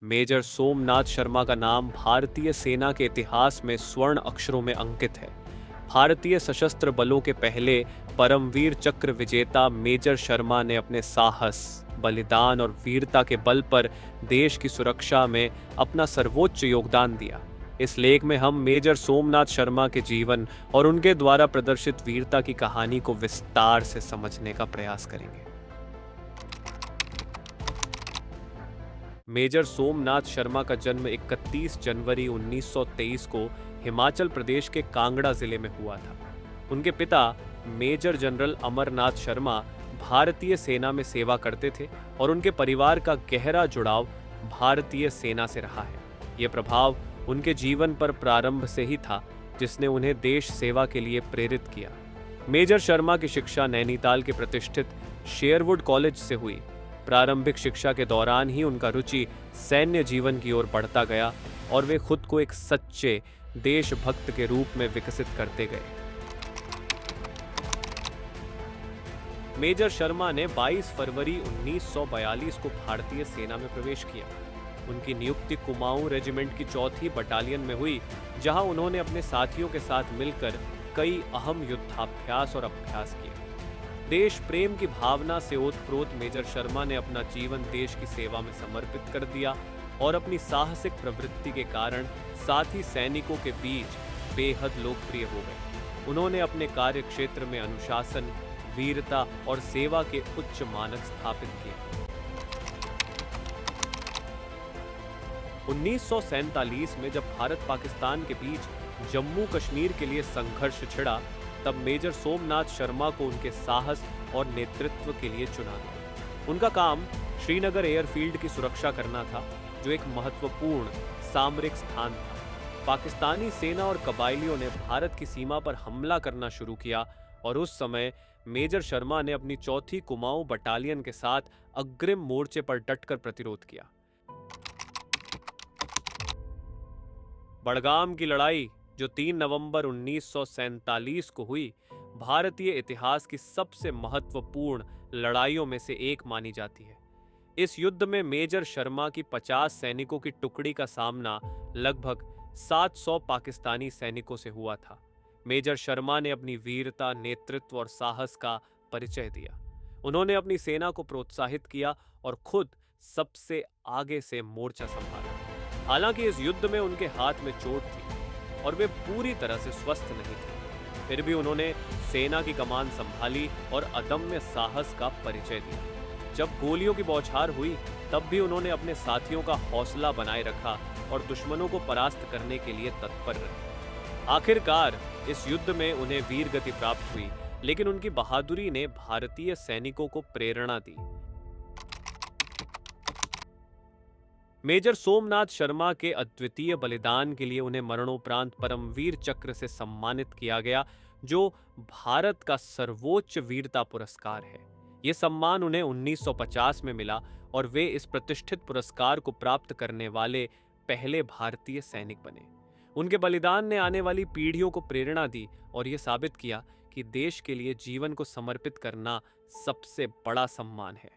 Major Somnath Sharma का नाम भारतीय सेना के इतिहास में स्वर्ण अक्षरों में अंकित है। भारतीय सशस्त्र बलों के पहले परमवीर चक्र विजेता मेजर शर्मा ने अपने साहस, बलिदान और वीरता के बल पर देश की सुरक्षा में अपना सर्वोच्च योगदान दिया। इस लेख में हम मेजर सोमनाथ शर्मा के जीवन और उनके द्वारा प्रदर्शित वीरता की कहानी को विस्तार से समझने का प्रयास करेंगे। मेजर सोमनाथ शर्मा का जन्म 31 जनवरी 1923 को हिमाचल प्रदेश के कांगड़ा जिले में हुआ था। उनके पिता मेजर जनरल अमरनाथ शर्मा भारतीय सेना में सेवा करते थे और उनके परिवार का गहरा जुड़ाव भारतीय सेना से रहा है। यह प्रभाव उनके जीवन पर प्रारंभ से ही था, जिसने उन्हें देश सेवा के लिए प्रेरित किया। मेजर शर्मा की शिक्षा नैनीताल के प्रतिष्ठित शेरवुड कॉलेज से हुई। प्रारंभिक शिक्षा के दौरान ही उनका रुचि सैन्य जीवन की ओर बढ़ता गया और वे खुद को एक सच्चे देशभक्त के रूप में विकसित करते गए। मेजर शर्मा ने 22 फरवरी 1942 को भारतीय सेना में प्रवेश किया। उनकी नियुक्ति कुमाऊं रेजिमेंट की 4थी बटालियन में हुई, जहां उन्होंने अपने साथियों के साथ मिलकर कई अहम युद्धाभ्यास और अभ्यास किए। देश प्रेम की भावना से ओतप्रोत मेजर शर्मा ने अपना जीवन देश की सेवा में समर्पित कर दिया और अपनी साहसिक प्रवृत्ति के कारण साथी सैनिकों के बीच बेहद लोकप्रिय हो गए। उन्होंने अपने कार्य क्षेत्र में अनुशासन, वीरता और सेवा के उच्च मानक स्थापित किए। 1947 में जब भारत पाकिस्तान के बीच जम्मू कश्मीर के लिए संघर्ष छिड़ा, तब मेजर सोमनाथ शर्मा को उनके साहस और नेतृत्व के लिए चुना गया। उनका काम श्रीनगर एयरफील्ड की सुरक्षा करना था, जो एक महत्वपूर्ण सामरिक स्थान था। पाकिस्तानी सेना और कबायलियों ने भारत की सीमा पर हमला करना शुरू किया और उस समय मेजर शर्मा ने अपनी 4थी कुमाऊं बटालियन के साथ अग्रिम मोर्चे पर डटकर प्रतिरोध किया। बड़गाम की लड़ाई, जो 3 नवंबर 1947 को हुई, भारतीय इतिहास की सबसे महत्वपूर्ण लड़ाइयों में से एक मानी जाती है। इस युद्ध में मेजर शर्मा की 50 सैनिकों की टुकड़ी का सामना लगभग 700 पाकिस्तानी सैनिकों से हुआ था। मेजर शर्मा ने अपनी वीरता, नेतृत्व और साहस का परिचय दिया। उन्होंने अपनी सेना को प्रोत्साहित किया और खुद सबसे आगे से मोर्चा संभाला। हालांकि इस युद्ध में उनके हाथ में चोट थी और वे पूरी तरह से स्वस्थ नहीं थे, फिर भी उन्होंने सेना की कमान संभाली और अदम्य साहस का परिचय दिया। जब गोलियों की बौछार हुई, तब भी उन्होंने अपने साथियों का हौसला बनाए रखा और दुश्मनों को परास्त करने के लिए तत्पर रहे। आखिरकार इस युद्ध में उन्हें वीर गति प्राप्त हुई, लेकिन उनकी बहादुरी ने भारतीय सैनिकों को प्रेरणा दी। मेजर सोमनाथ शर्मा के अद्वितीय बलिदान के लिए उन्हें मरणोपरांत परमवीर चक्र से सम्मानित किया गया, जो भारत का सर्वोच्च वीरता पुरस्कार है। यह सम्मान उन्हें 1950 में मिला और वे इस प्रतिष्ठित पुरस्कार को प्राप्त करने वाले पहले भारतीय सैनिक बने। उनके बलिदान ने आने वाली पीढ़ियों को प्रेरणा दी और यह साबित किया कि देश के लिए जीवन को समर्पित करना सबसे बड़ा सम्मान है।